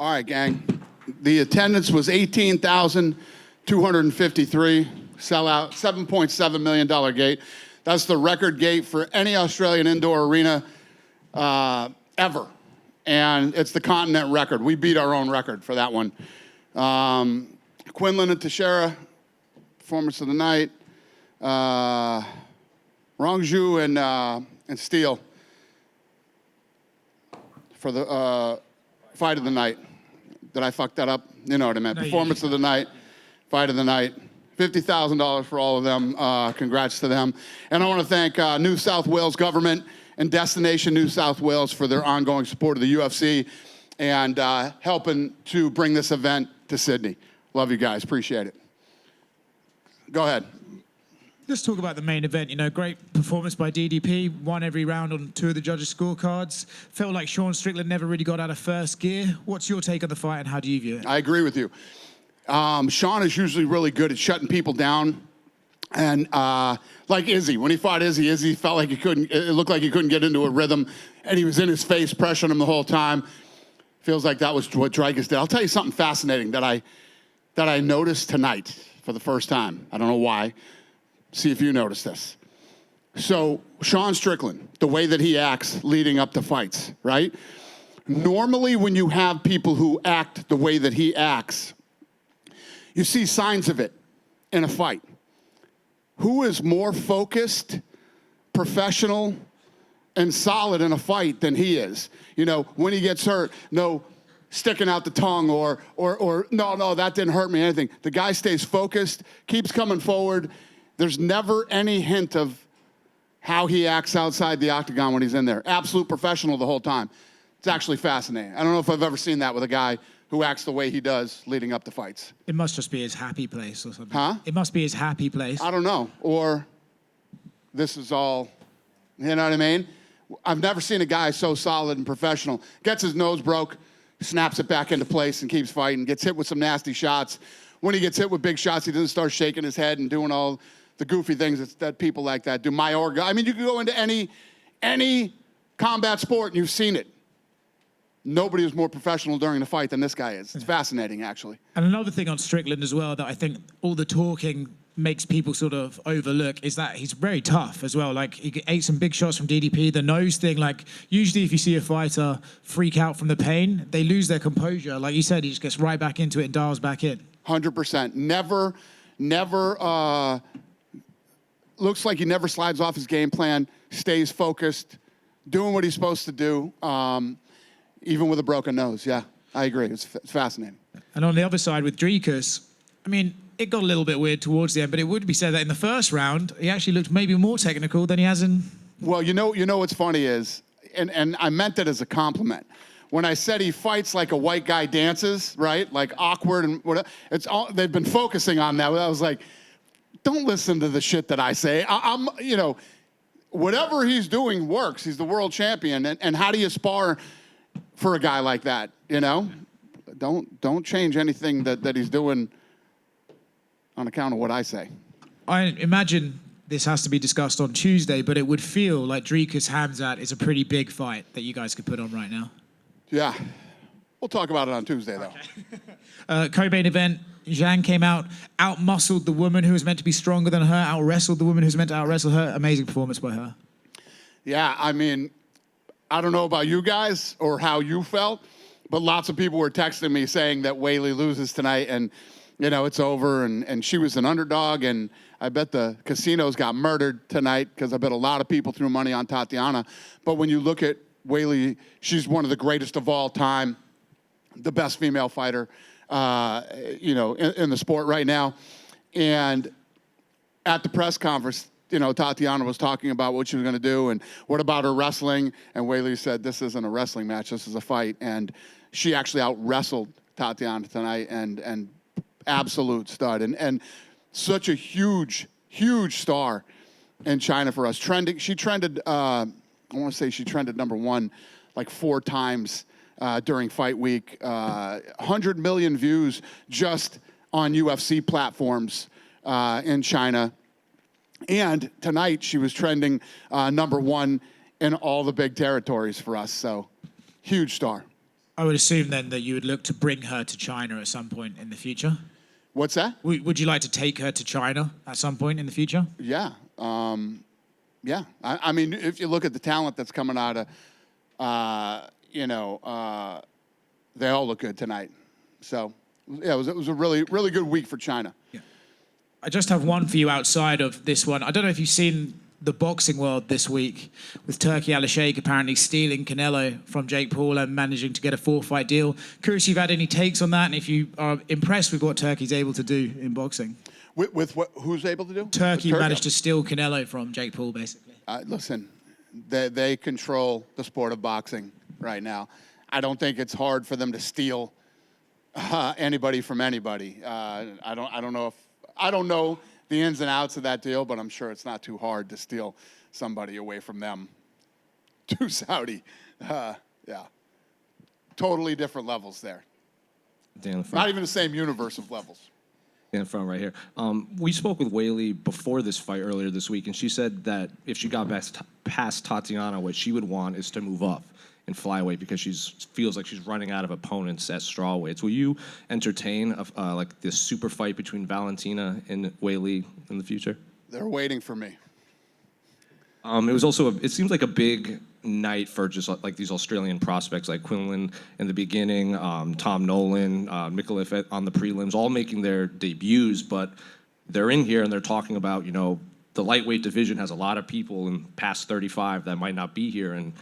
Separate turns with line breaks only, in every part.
All right, gang. The attendance was 18,253. Sellout, $7.7 million gate. That's the record gate for any Australian indoor arena ever. And it's the continent record. We beat our own record for that one. Quinlan and Teixeira, performance of the night. Rongju and Steele for the fight of the night. Did I fuck that up? You know what I meant. No, performance of the night, fight of the night. $50,000 for all of them. Congrats to them. And I want to thank New South Wales government and Destination New South Wales for their ongoing support of the UFC and helping to bring this event to Sydney. Love you guys. Appreciate it. Go ahead.
Let's talk about the main event. You know, great performance by DDP. Won every round on 2 of the judges' scorecards. Felt like Sean Strickland never really got out of first gear. What's your take on the fight and how do you view it?
I agree with you. Sean is usually really good at shutting people down. And like Izzy, when he fought Izzy felt like it looked like he couldn't get into a rhythm. And he was in his face, pressuring him the whole time. Feels like that was what Dreykus did. I'll tell you something fascinating that I noticed tonight for the first time. I don't know why. See if you notice this. So Sean Strickland, the way that he acts leading up to fights, right? Normally when you have people who act the way that he acts, you see signs of it in a fight. Who is more focused, professional, and solid in a fight than he is? You know, when he gets hurt, no sticking out the tongue or no, that didn't hurt me, anything. The guy stays focused, keeps coming forward. There's never any hint of how he acts outside the octagon when he's in there. Absolute professional the whole time. It's actually fascinating. I don't know if I've ever seen that with a guy who acts the way he does leading up to fights.
It must just be his happy place or something.
Huh?
It must be his happy place.
I don't know. Or this is all, you know what I mean? I've never seen a guy so solid and professional. Gets his nose broke, snaps it back into place and keeps fighting. Gets hit with some nasty shots. When he gets hit with big shots, he doesn't start shaking his head and doing all the goofy things that people like that do. I mean, you can go into any combat sport and you've seen it. Nobody is more professional during the fight than this guy is. It's fascinating, actually.
And another thing on Strickland as well that I think all the talking makes people sort of overlook is that he's very tough as well. Like, he ate some big shots from DDP. The nose thing, like, usually if you see a fighter freak out from the pain, they lose their composure. Like you said, he just gets right back into it and dials back in.
100%. Never, looks like he never slides off his game plan, stays focused, doing what he's supposed to do, even with a broken nose. Yeah, I agree. It's fascinating.
And on the other side with Dreykus, I mean, it got a little bit weird towards the end, but it would be said that in the first round, he actually looked maybe more technical than he has in...
Well, you know what's funny is, and I meant it as a compliment, when I said he fights like a white guy dances, right? Like awkward and whatever. They've been focusing on that. I was like, don't listen to the shit that I say. I'm whatever he's doing works. He's the world champion. And how do you spar for a guy like that, you know? Don't change anything that he's doing on account of what I say.
I imagine this has to be discussed on Tuesday, but it would feel like Dreykus Hamzat is a pretty big fight that you guys could put on right now.
Yeah. We'll talk about it on Tuesday, though.
Okay. Co-main event, Zhang came out, out-muscled the woman who was meant to be stronger than her, out-wrestled the woman who was meant to out-wrestle her. Amazing performance by her.
Yeah, I mean, I don't know about you guys or how you felt, but lots of people were texting me saying that Weili loses tonight and, you know, it's over, and she was an underdog, and I bet the casinos got murdered tonight because I bet a lot of people threw money on Tatiana. But when you look at Weili, she's one of the greatest of all time, the best female fighter, you know, in the sport right now. And at the press conference, you know, Tatiana was talking about what she was going to do and what about her wrestling. And Weili said, this isn't a wrestling match, this is a fight. And she actually out-wrestled Tatiana tonight and absolute stud. And such a huge, huge star in China for us. She trended, I want to say she trended #1 like 4 times during fight week. 100 million views just on UFC platforms in China. And tonight she was trending #1 in all the big territories for us. So huge star.
I would assume then that you would look to bring her to China at some point in the future.
What's that?
Would you like to take her to China at some point in the future?
Yeah. Yeah. I mean, if you look at the talent that's coming out of, they all look good tonight. So, yeah, it was a really, really good week for China.
Yeah. I just have one for you outside of this one. I don't know if you've seen the boxing world this week with Turkey Al-Sheikh apparently stealing Canelo from Jake Paul and managing to get a 4-fight deal. Curious if you've had any takes on that and if you are impressed with what Turkey's able to do in boxing.
With what? Who's able to do?
Turkey managed to steal Canelo from Jake Paul, basically.
Listen, they control the sport of boxing right now. I don't think it's hard for them to steal anybody from anybody. I don't know the ins and outs of that deal, but I'm sure it's not too hard to steal somebody away from them to Saudi. Yeah. Totally different levels there. Not even the same universe of levels.
In the front right here. We spoke with Weili before this fight earlier this week, and she said that if she got past Tatiana, what she would want is to move up in flyweight because she feels like she's running out of opponents at strawweights. Will you entertain like this super fight between Valentina and Weili in the future?
They're waiting for me.
It was also it seems like a big night for just like these Australian prospects like Quinlan in the beginning, Tom Nolan, Mikulev on the prelims, all making their debuts, but they're in here and they're talking about, the lightweight division has a lot of people in past 35 that might not be here, and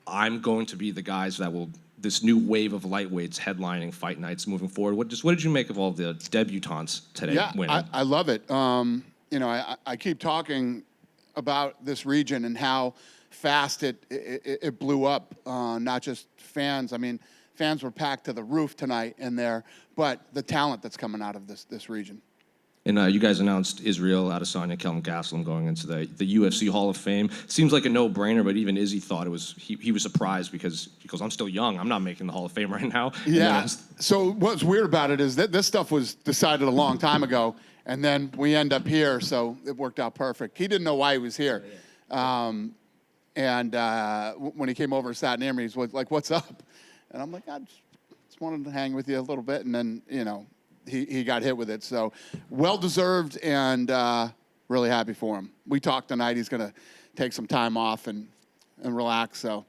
I'm going to be the guys that will, this new wave of lightweights headlining fight nights moving forward. What did you make of all the debutantes today winning?
Yeah, I love it. I keep talking about this region and how fast it blew up, not just fans. I mean, fans were packed to the roof tonight in there, but the talent that's coming out of this region.
And you guys announced Israel Adesanya, Kelvin Gastelum going into the UFC Hall of Fame. Seems like a no-brainer, but even Izzy thought it was. He was surprised because he goes, "I'm still young. I'm not making the Hall of Fame right now."
Yeah. So what's weird about it is that this stuff was decided a long time ago, and then we end up here, so it worked out perfect. He didn't know why he was here. When he came over and sat near me, he was like, "What's up?" And I'm like, "I just wanted to hang with you a little bit." And then, he got hit with it. So well-deserved and really happy for him. We talked tonight. He's going to take some time off and relax. So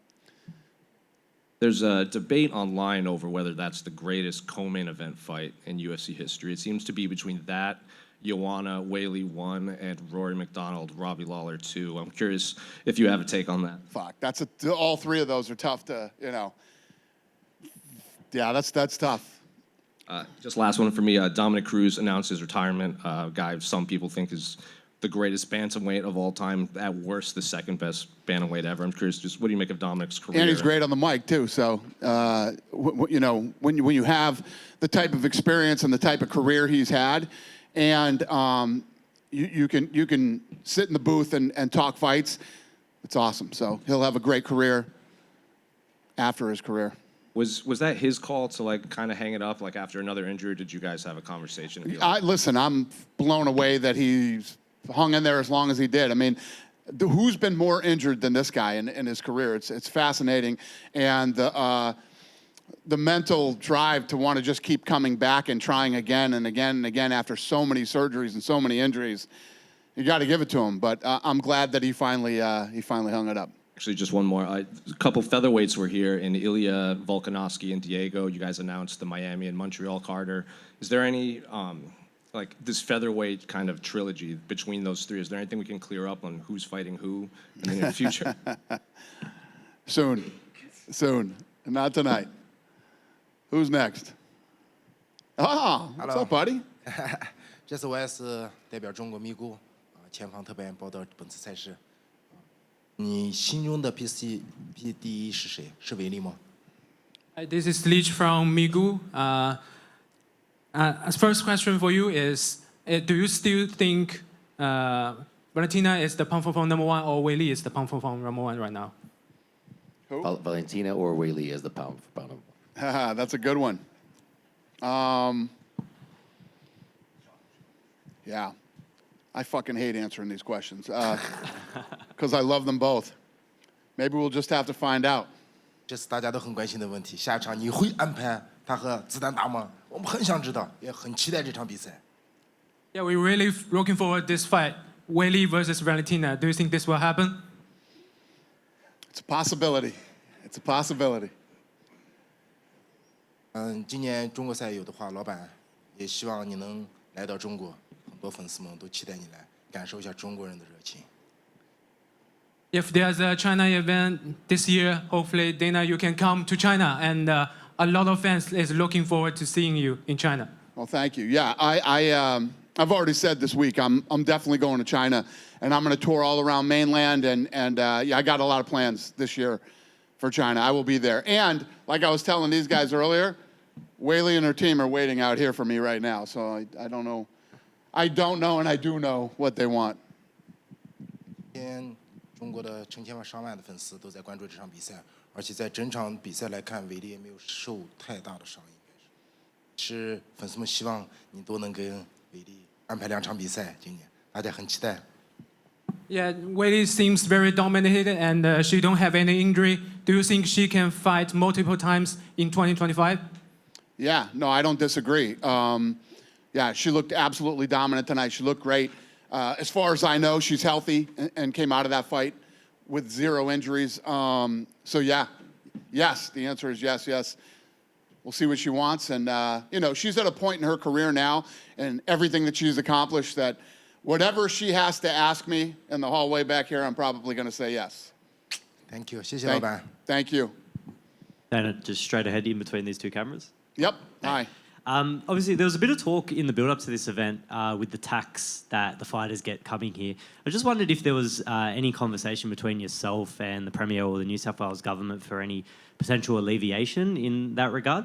there's a debate online over whether that's the greatest co-main event fight in UFC history. It seems to be between that, Joanna, Weili 1, and Rory McDonald, Robbie Lawler 2. I'm curious if you have a take on that.
Fuck, all three of those are tough to, Yeah, that's tough.
Just last one for me. Dominic Cruz announced his retirement. Guy some people think is the greatest bantamweight of all time. At worst, the second best bantamweight ever. I'm curious, just what do you make of Dominic's career?
And he's great on the mic too. So, when you have the type of experience and the type of career he's had, and you can sit in the booth and talk fights, it's awesome. So he'll have a great career after his career.
Was that his call to kind of hang it up after another injury? Or did you guys have a conversation?
Listen, I'm blown away that he's hung in there as long as he did. I mean, who's been more injured than this guy in his career? It's fascinating, and the mental drive to want to just keep coming back and trying again and again and again after so many surgeries and so many injuries. You got to give it to him. But I'm glad that he finally hung it up.
Actually, just one more. A couple featherweights were here in Ilya Volkanovski and Diego. You guys announced the Miami and Montreal Carter. Is there any, this featherweight kind of trilogy between those three? Is there anything we can clear up on who's fighting who in the near future?
Soon. Not tonight. Who's next? What's up, buddy?
这次我也是代表中国咪咕前方特派员报道本次赛事。你心中的 PCP 第一是谁？是维利吗？
This is Leach from Migu. First question for you is, do you still think Valentina is the pound for pound number one, or Weili is the pound for pound number one right now?
Who?
Valentina or Weili is the pound for pound.
That's a good one. Yeah. I fucking hate answering these questions because I love them both. Maybe we'll just have to find out.
这是大家都很关心的问题。下一场你会安排他和子弹打吗？我们很想知道，也很期待这场比赛。
Yeah, we're really looking forward to this fight. Weili versus Valentina. Do you think this will happen?
It's a possibility. It's a possibility.
今年中国赛有的话，老板也希望你能来到中国，很多粉丝们都期待你来，感受一下中国人的热情。
If there's a China event this year, hopefully, Dana, you can come to China, and a lot of fans is looking forward to seeing you in China.
Well, thank you. Yeah, I've already said this week I'm definitely going to China, and I'm going to tour all around mainland, and yeah, I got a lot of plans this year for China. I will be there, and like I was telling these guys earlier, Weili and her team are waiting out here for me right now. So I don't know, and I do know what they want.
今天中国的成千上万的粉丝都在关注这场比赛，而且在整场比赛来看，韦利也没有受太大的伤，应该是粉丝们希望你都能跟韦利安排2场比赛，今年大家很期待。
Yeah, Weili seems very dominated, and she don't have any injury. Do you think she can fight multiple times in 2025?
Yeah, no, I don't disagree. Yeah, she looked absolutely dominant tonight. She looked great. As far as I know, she's healthy and came out of that fight with 0 injuries. So yeah, yes, the answer is yes, yes. We'll see what she wants. And, you know, she's at a point in her career now and everything that she's accomplished that whatever she has to ask me in the hallway back here, I'm probably going to say yes.
Thank you， 谢谢老板。
Thank you.
Dana, just straight ahead in between these two cameras.
Yep. Hi.
Obviously, there was a bit of talk in the build-up to this event with the tax that the fighters get coming here. I just wondered if there was any conversation between yourself and the Premier or the New South Wales government for any potential alleviation in that regard?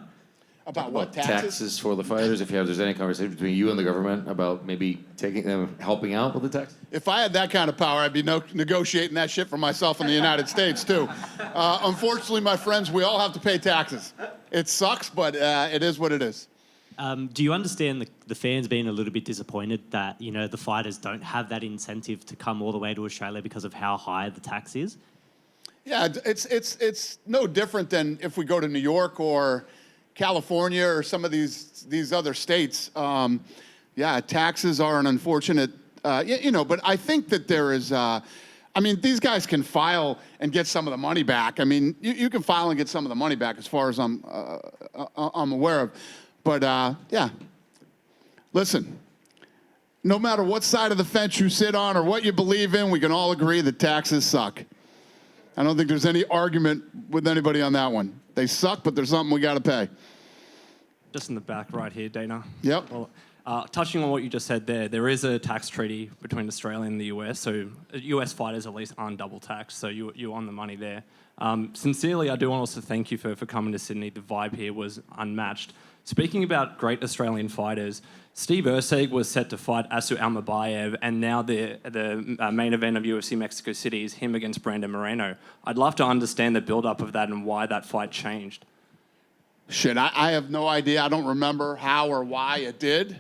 About what, taxes?
Taxes for the fighters, if there's any conversation between you and the government about maybe taking them, helping out with the tax?
If I had that kind of power, I'd be negotiating that shit for myself in the United States, too. Unfortunately, my friends, we all have to pay taxes. It sucks, but it is what it is.
Do you understand the fans being a little bit disappointed that, you know, the fighters don't have that incentive to come all the way to Australia because of how high the tax is?
Yeah, it's no different than if we go to New York or California or some of these other states. Yeah, taxes are an unfortunate, you know, but I think that there is, I mean, these guys can file and get some of the money back. I mean, you can file and get some of the money back as far as I'm aware of. But, yeah, listen, no matter what side of the fence you sit on or what you believe in, we can all agree that taxes suck. I don't think there's any argument with anybody on that one. They suck, but there's something we got to pay.
Just in the back right here, Dana.
Yep.
Well, touching on what you just said there is a tax treaty between Australia and the US, so US fighters at least aren't double taxed, so you're on the money there. Sincerely, I do want to also thank you for coming to Sydney. The vibe here was unmatched. Speaking about great Australian fighters, Steve Erceg was set to fight Asu Almabayev, and now the main event of UFC Mexico City is him against Brandon Moreno. I'd love to understand the build-up of that and why that fight changed.
Shit, I have no idea. I don't remember how or why it did.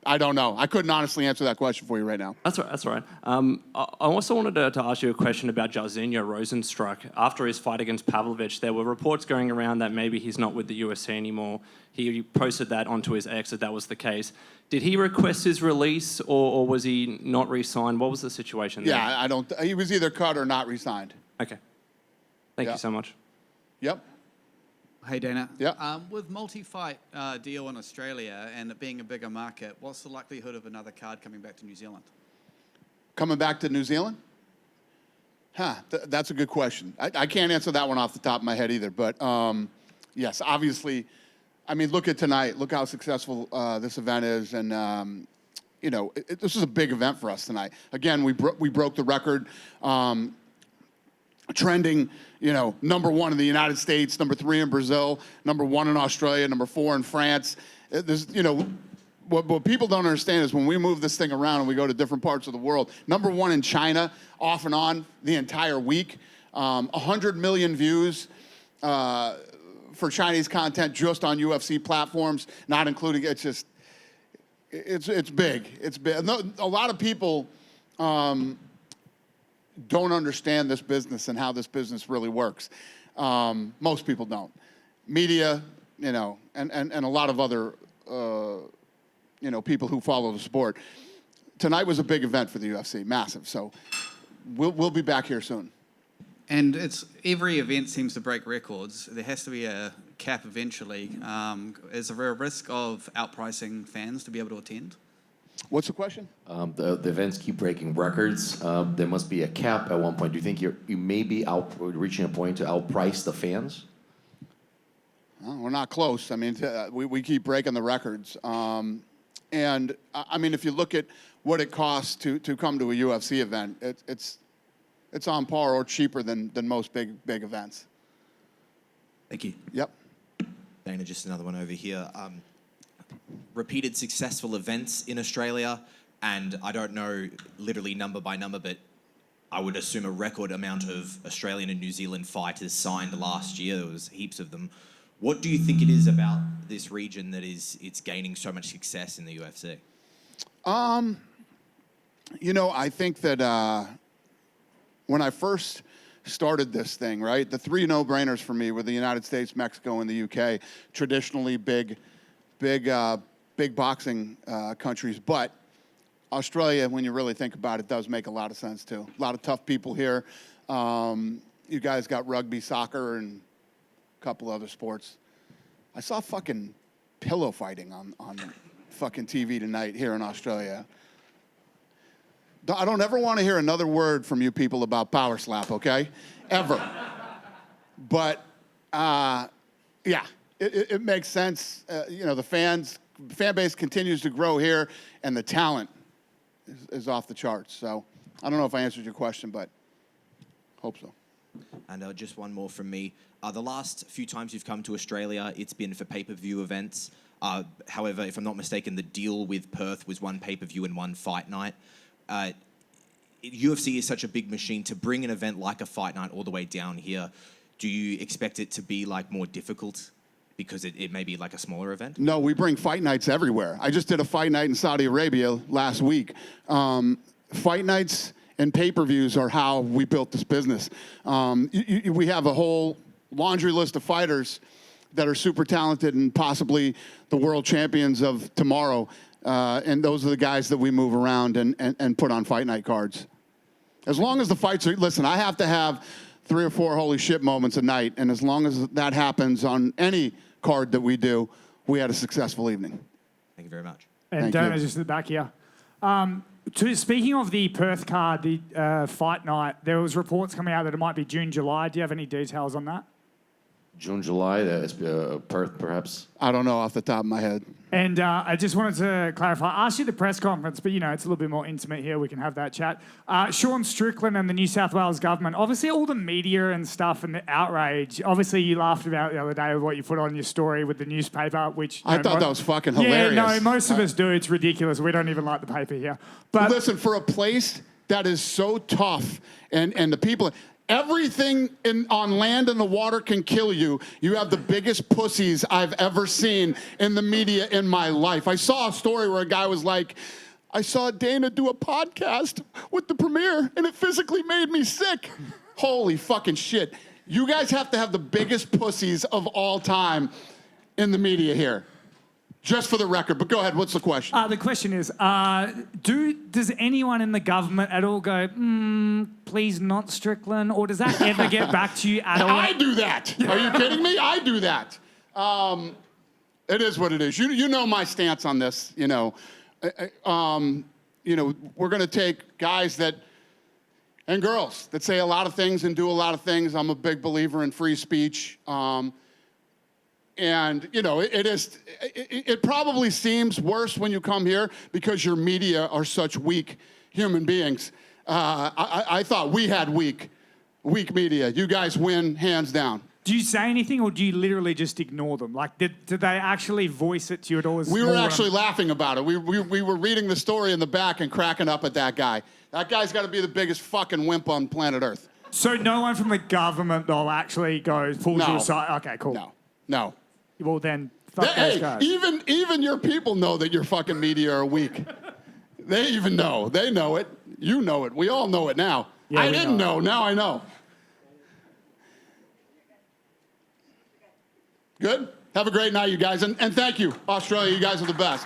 I don't know. I couldn't honestly answer that question for you right now.
That's right. That's right. I also wanted to ask you a question about Jairzinho Rozenstruik. After his fight against Pavlovich, there were reports going around that maybe he's not with the UFC anymore. He posted that onto his ex that was the case. Did he request his release, or was he not re-signed? What was the situation there?
Yeah, I don't. He was either cut or not re-signed.
Okay. Thank
Yeah.
you so much.
Yep.
Hey, Dana.
Yeah.
With multi-fight deal in Australia and it being a bigger market, what's the likelihood of another card coming back to New Zealand?
Coming back to New Zealand? Huh, that's a good question. I can't answer that one off the top of my head either. But yes, obviously, I mean, look at tonight. Look how successful this event is. And, you know, this is a big event for us tonight. Again, we broke the record. Trending, you know, #1 in the United States, #3 in Brazil, #1 in Australia, #4 in France. There's, you know, what people don't understand is when we move this thing around and we go to different parts of the world, #1 in China, off and on the entire week, 100 million views for Chinese content just on UFC platforms, not including, it's just, it's big. It's big. A lot of people don't understand this business and how this business really works. Most people don't. Media, you know, and a lot of other, you know, people who follow the sport. Tonight was a big event for the UFC, massive. So we'll be back here soon.
And it's every event seems to break records. There has to be a cap eventually. Is there a risk of outpricing fans to be able to attend?
What's the question?
The events keep breaking records. There must be a cap at one point. Do you think you may be reaching a point to outprice the fans?
Well, we're not close. I mean, we keep breaking the records. And I mean, if you look at what it costs to come to a UFC event, it's on par or cheaper than most big events.
Thank you.
Yep.
Dana, just another one over here. Repeated successful events in Australia, and I don't know literally number by number, but I would assume a record amount of Australian and New Zealand fighters signed last year. There was heaps of them. What do you think it is about this region that it's gaining so much success in the UFC?
You know, I think that when I first started this thing, right, the three no-brainers for me were the United States, Mexico, and the UK, traditionally big boxing countries. But Australia, when you really think about it, does make a lot of sense too. A lot of tough people here. You guys got rugby, soccer, and a couple other sports. I saw fucking pillow fighting on fucking TV tonight here in Australia. I don't ever want to hear another word from you people about power slap, okay? Ever. But, yeah, it makes sense. You know, the fan base continues to grow here, and the talent is off the charts. So I don't know if I answered your question, but hope so.
And just one more from me. The last few times you've come to Australia, it's been for pay-per-view events. However, if I'm not mistaken, the deal with Perth was one pay-per-view and one fight night. UFC is such a big machine. To bring an event like a fight night all the way down here, do you expect it to be like more difficult because it may be like a smaller event?
No, we bring fight nights everywhere. I just did a fight night in Saudi Arabia last week. Fight nights and pay-per-views are how we built this business. We have a whole laundry list of fighters that are super talented and possibly the world champions of tomorrow. And those are the guys that we move around and put on fight night cards. As long as the fights are, listen, I have to have 3 or 4 holy shit moments a night. And as long as that happens on any card that we do, we had a successful evening.
Thank you very much.
And Dana, just at the back here. Speaking of the Perth card, the fight night, there was reports coming out that it might be June, July. Do you have any details on that?
June, July, that's Perth, perhaps.
I don't know off the top of my head.
And I just wanted to clarify. I asked you the press conference, but, you know, it's a little bit more intimate here. We can have that chat. Sean Strickland and the New South Wales government, obviously all the media and stuff and the outrage. Obviously, you laughed about the other day with what you put on your story with the newspaper, which...
I thought that was fucking hilarious.
Yeah, no, most of us do. It's ridiculous. We don't even like the paper here. But
listen, for a place that is so tough and the people... Everything on land and the water can kill you. You have the biggest pussies I've ever seen in the media in my life. I saw a story where a guy was like, I saw Dana do a podcast with the Premier, and it physically made me sick. Holy fucking shit. You guys have to have the biggest pussies of all time in the media here. Just for the record, but go ahead, what's the question?
The question is, does anyone in the government at all go, please not Strickland, or does that ever get back to you at all?
I do that. Are you kidding me? I do that. It is what it is. You know my stance on this, you know. We're going to take guys that, and girls, that say a lot of things and do a lot of things. I'm a big believer in free speech. And, you know, it probably seems worse when you come here because your media are such weak human beings. I thought we had weak media. You guys win hands down.
Do you say anything or do you literally just ignore them? Like, did they actually voice it to you at all?
We were actually laughing about it. We were reading the story in the back and cracking up at that guy. That guy's got to be the biggest fucking wimp on planet Earth.
So no one from the government, though, actually pulls you aside? Okay, cool.
No.
Well, then, fuck those guys.
Even your people know that your fucking media are weak. They even know. They know it. You know it. We all know it now.
Yeah,
I
we
didn't know. Now I know. Good? Have a great night, you guys. And thank you, Australia. You guys are the best.